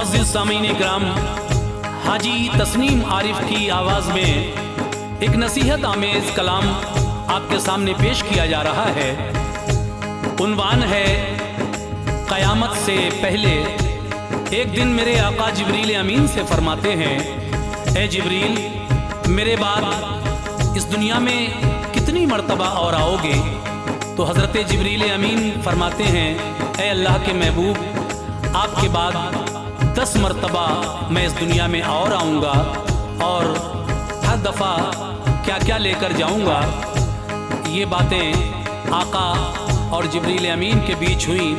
मुअज़्ज़िज़ सामीन इकराम, हाजी तस्नीम आरिफ की आवाज़ में एक नसीहत आमेज़ कलाम आपके सामने पेश किया जा रहा है। उन्वान है क़यामत से पहले। एक दिन मेरे आका जिब्रील अमीन से फरमाते हैं, ए जिब्रील, मेरे बाद इस दुनिया में कितनी मर्तबा और आओगे? तो हज़रत जिब्रील अमीन फरमाते हैं, ए अल्लाह के महबूब, आपके बाद 10 मर्तबा मैं इस दुनिया में और आऊँगा, और हर दफ़ा क्या क्या लेकर जाऊँगा। ये बातें आका और जिब्रील अमीन के बीच हुई।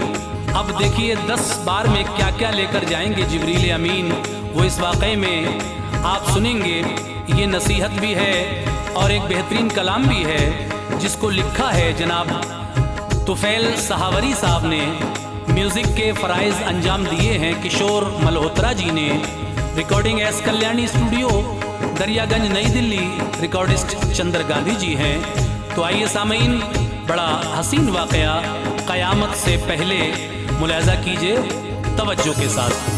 अब देखिए 10 बार में क्या क्या लेकर जाएंगे जिब्रील अमीन, वो इस वाक़े में आप सुनेंगे। ये नसीहत भी है और एक बेहतरीन कलाम भी है, जिसको लिखा है जनाब तुफैल सहावरी साहब ने। म्यूज़िक के फ़राइज़ अंजाम दिए हैं किशोर मल्होत्रा जी ने। Recording S Kalyani studio, Daryaganj, नई दिल्ली। रिकॉर्डिस्ट चंद्र गांधी जी हैं। तो आइए सामीन, बड़ा हसीन वाक़या क़यामत से पहले मुलाहिज़ा कीजिए तवज्जो के साथ।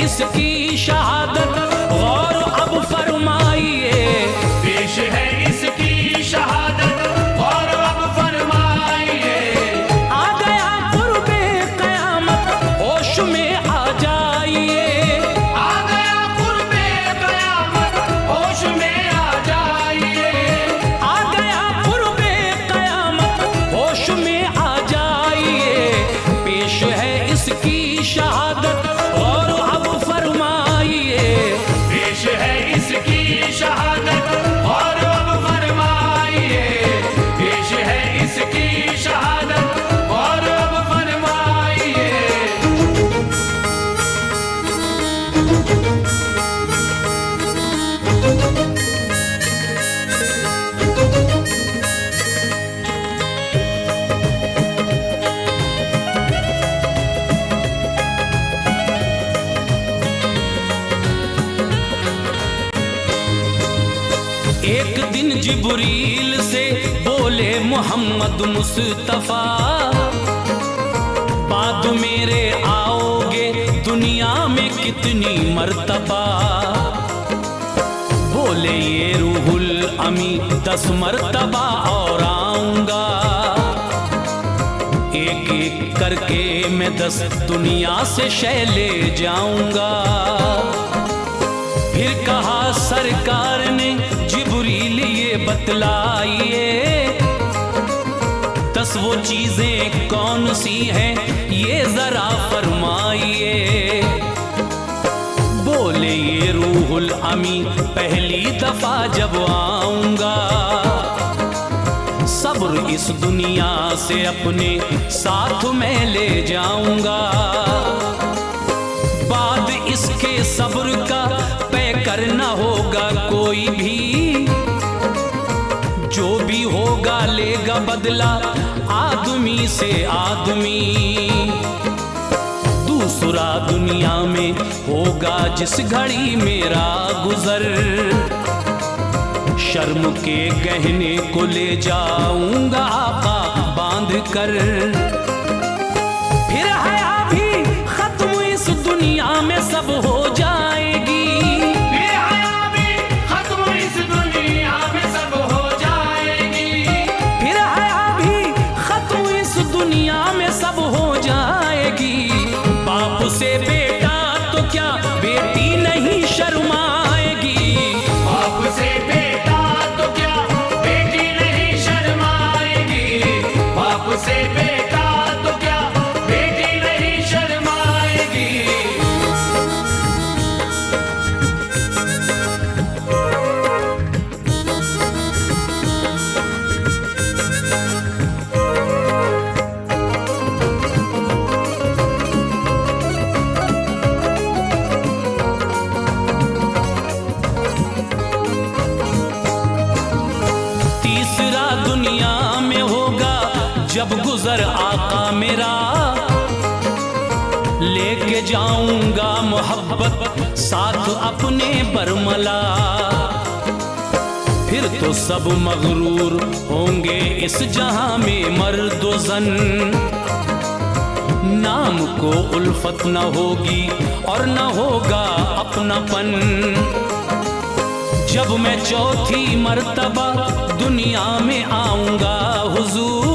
इसकी शहादत गौर अब फरमाइए, पेश है इसकी शहादत गौर अब फरमाइए। आ गया कुर्बे क़यामत, होश में आ जाइए। आ गया कुर्बे क़यामत, होश में आ जाइए। आ गया कुर्बे क़यामत, होश में आ जाइए। पेश है इसकी शहादत और अब फरमाइए, पेश है इसकी शहादत और अब फरमाइए। पेश है इसकी शहादत और अब फरमाइए। एक दिन जिब्रील से बोले मोहम्मद मुस्तफ़ा, बाद मेरे आओगे दुनिया में कितनी मर्तबा? बोले ये रूहुल अमी 10 मर्तबा और आऊँगा। एक एक करके मैं 10 दुनिया से शय ले जाऊँगा। फिर कहा सरकार ने, जिब्रील ये बतलाइए, 10 वो चीजें कौन सी हैं ये जरा फरमाइए। बोले ये रूहुल अमी पहली दफा जब आऊंगा, सब्र इस दुनिया से अपने साथ मैं ले जाऊंगा। बाद इसके सब्र का तय करना होगा कोई भी, जो भी होगा लेगा बदला आदमी से आदमी। दूसरा दुनिया में होगा जिस घड़ी मेरा गुजर, शर्म के गहने को ले जाऊंगा आका बांध कर। फिर हया भी खत्म इस दुनिया में सब हो जाएगी। फिर हया भी खत्म इस दुनिया में सब हो जाएगी। फिर हया भी खत्म इस दुनिया में सब हो जाएगी। बाप से बेटा तो क्या बेटी नहीं शर्माएगी। बाप से बेटा तो क्या बेटी नहीं शर्माएगी। बाप से बेटा तो क्या बेटी नहीं शर्माएगी। जब गुजर आका मेरा, लेके जाऊंगा मोहब्बत साथ अपने बरमला। फिर तो सब मगरूर होंगे इस जहां में मर्द ज़न, नाम को उल्फत न होगी और न होगा अपनापन। जब मैं चौथी मर्तबा दुनिया में आऊंगा हुजूर,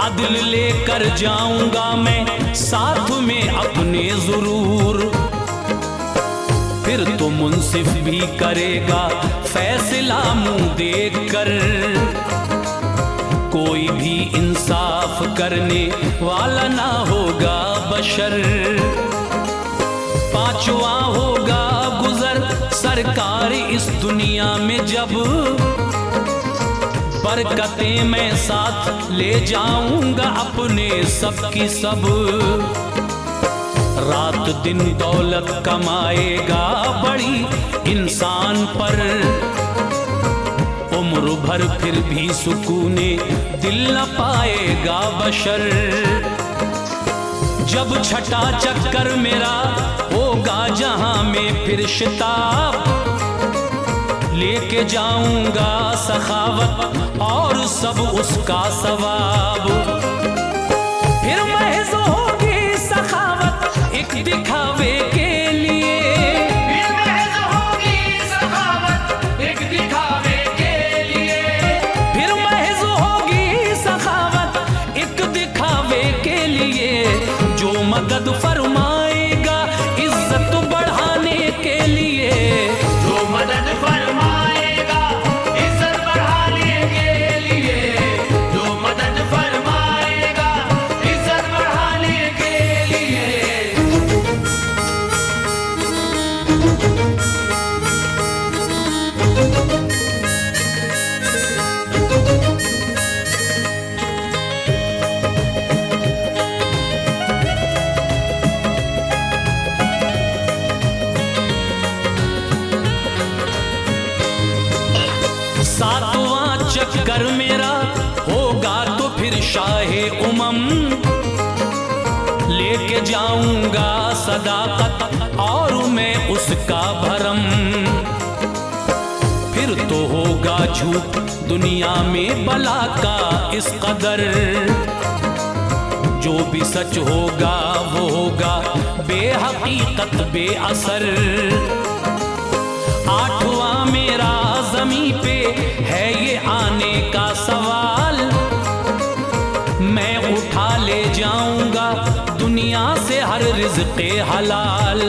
अदल लेकर जाऊंगा मैं साथ में अपने जरूर। फिर तो मुंसिफ भी करेगा फैसला मुंह देख कर, कोई भी इंसाफ करने वाला ना होगा बशर। पांचवा होगा गुजर सरकार इस दुनिया में जब, बरकतें मैं साथ ले जाऊंगा अपने सब की सब। रात दिन दौलत कमाएगा बड़ी इंसान पर, उम्र भर फिर भी सुकूने दिल न पाएगा बशर। जब छठा चक्कर मेरा होगा जहां में फिर शिताब, लेके जाऊंगा सखावत और सब उसका सवाब। फिर महज होगी सखावत एक दिखावे के लिए, फिर महज होगी सखावत एक दिखावे के लिए। फिर महज होगी सखावत एक दिखावे के लिए, जो मदद फरमाएगा इज्जत बढ़ाने के लिए, जो मदद फरमाएगा इज्जत बढ़ाने के लिए, जो मदद फरमाएगा इज्जत बढ़ाने के लिए। सातवां चक्कर मेरा होगा तो फिर शाहे उमम, लेके जाऊंगा सदाकत और मैं उसका भरम। फिर तो होगा झूठ दुनिया में बला का इस कदर, जो भी सच होगा वो होगा बेहकीकत बेअसर। आठवां मेरा ज़मीं पे है ये आने का सवाल, मैं उठा ले जाऊंगा दुनिया से हर रिज़्क़े हलाल।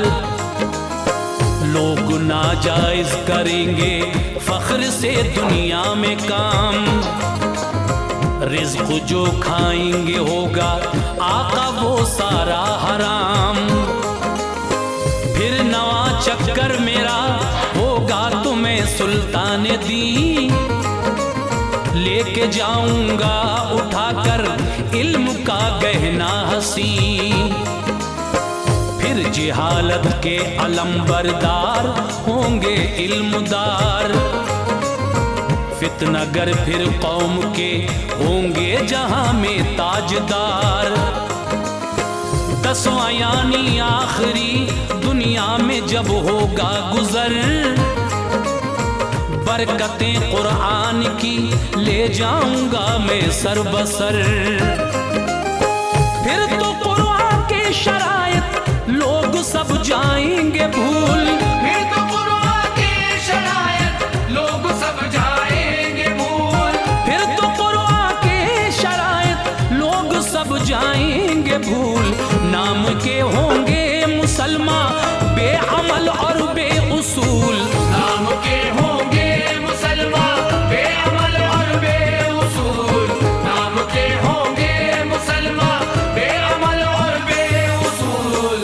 लोग नाजायज करेंगे फख्र से दुनिया में काम, रिज़्क़ जो खाएंगे होगा आका वो सारा हराम। फिर नवा चक्कर मेरा होगा तो मैं सुल्तान दी, लेके जाऊंगा उठाकर इल्म का गहना हसी। फिर जिहालत के अलंबरदार होंगे इल्मदार, फितनागर फिर कौम के होंगे जहां में ताजदार। दसवां यानी आखिरी दुनिया में जब होगा गुजर, बरकतें कुरान की ले जाऊंगा मैं सरबसर। फिर तो कुरान की शरायत लोग सब जाएंगे भूल, फिर तो कुरान की शरायत लोग सब जाएंगे भूल। फिर तो कुरान की शरायत लोग सब जाएंगे भूल। नाम के होंगे मुसलमान बेअमल और बेउसूल, नाम के होंगे मुसलमान बेअमल और बेउसूल, नाम के होंगे मुसलमान बेअमल और बेउसूल।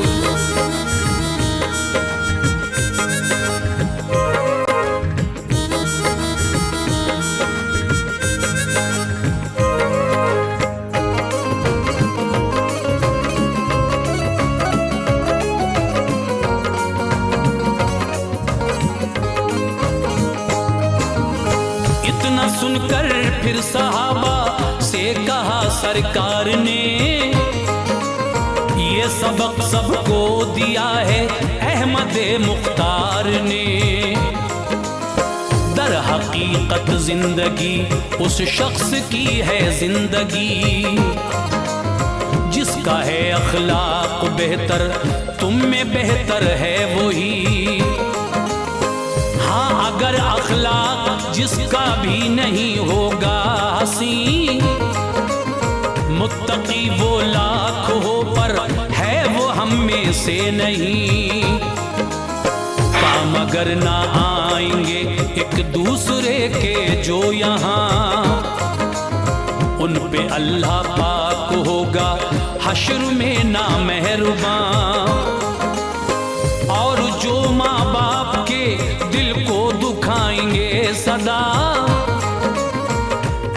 इतना सुनकर फिर सहाबा से ये कहा सरकार ने, ये सबक सबको दिया है अहमद मुख्तार ने। दर हकीकत जिंदगी उस शख्स की है जिंदगी, जिसका है अखलाक बेहतर, तुम में बेहतर है वही। हाँ अगर अखलाक जिसका भी नहीं होगा हसी, मुत्तकी वो लाख हो पर है वो हम में से नहीं। काम अगर ना आएंगे एक दूसरे के जो यहाँ, उन पे अल्लाह पाक होगा हश्र में ना मेहरबान। और जो माँ बाप के दिल को दुखाएंगे सदा,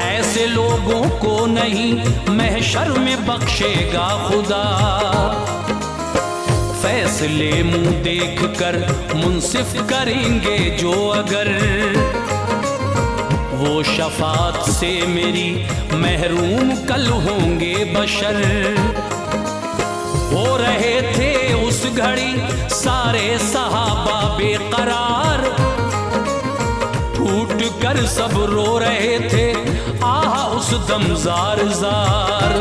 ऐसे लोगों को नहीं महशर में बख्शेगा खुदा। फैसले मुंह देख कर मुंसिफ करेंगे जो अगर, वो शफात से मेरी महरूम कल होंगे बशर। हो रहे थे उस घड़ी सारे सहाबा बेकरार, फूट कर सब रो रहे थे आह उस दम जार जार।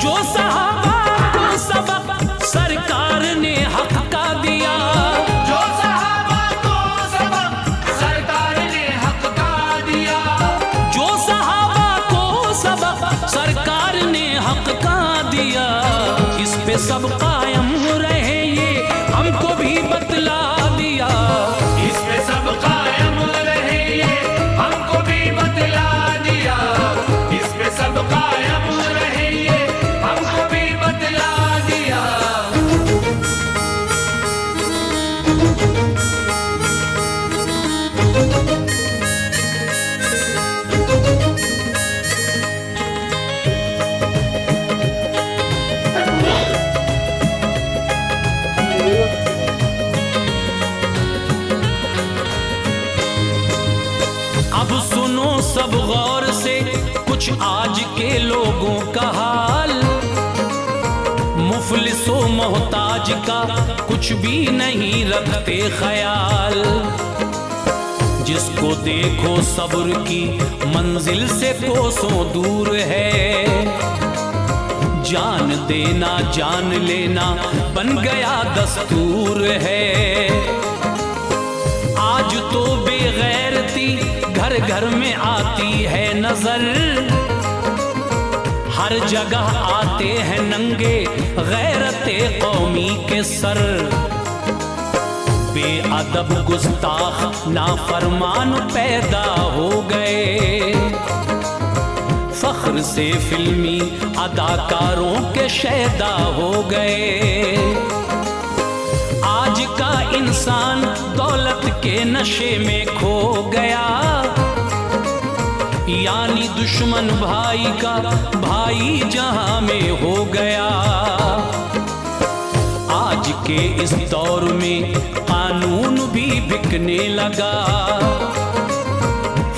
जो सहाबा को सबक सरकार ने हक का दिया, जो सहाबा को सबक सरकार ने हक का दिया, जो सहाबा को सबक सरकार ने हक का दिया, इस पे सब कायम रहे ये हमको भी बतला दिया। इस पे सब कायम रहे ये हमको भी बतला दिया। इस पे सब कायम रहे ये हमको भी बतला दिया। अब सुनो सब गौर से कुछ आज के लोगों का हाल, मुफलिसो मोहताज का कुछ भी नहीं रखते ख्याल। जिसको देखो सब्र की मंजिल से कोसों दूर है, जान देना जान लेना बन गया दस्तूर है। आज तो बेगैरती घर घर में आती है नजर, हर जगह आते हैं नंगे गैरते कौमी के सर। बेअदब गुस्ताख नाफरमान पैदा हो गए, फख्र से फिल्मी अदाकारों के शैदा हो गए। आज का इंसान दौलत के नशे में खो गया, यानी दुश्मन भाई का भाई जहां में हो गया। आज के इस दौर में कानून भी बिकने लगा,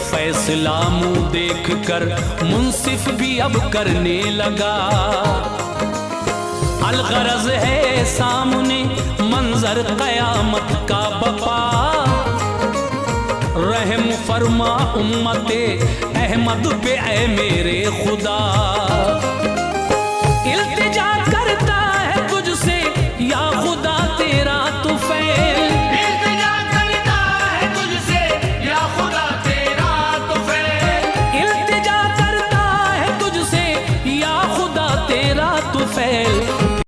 फैसला मुंह देख कर मुंसिफ भी अब करने लगा। अलगरज है सामने मंजर कयामत का बपा, रहम फरमा उम्मते अहमद पे ऐ मेरे खुदा।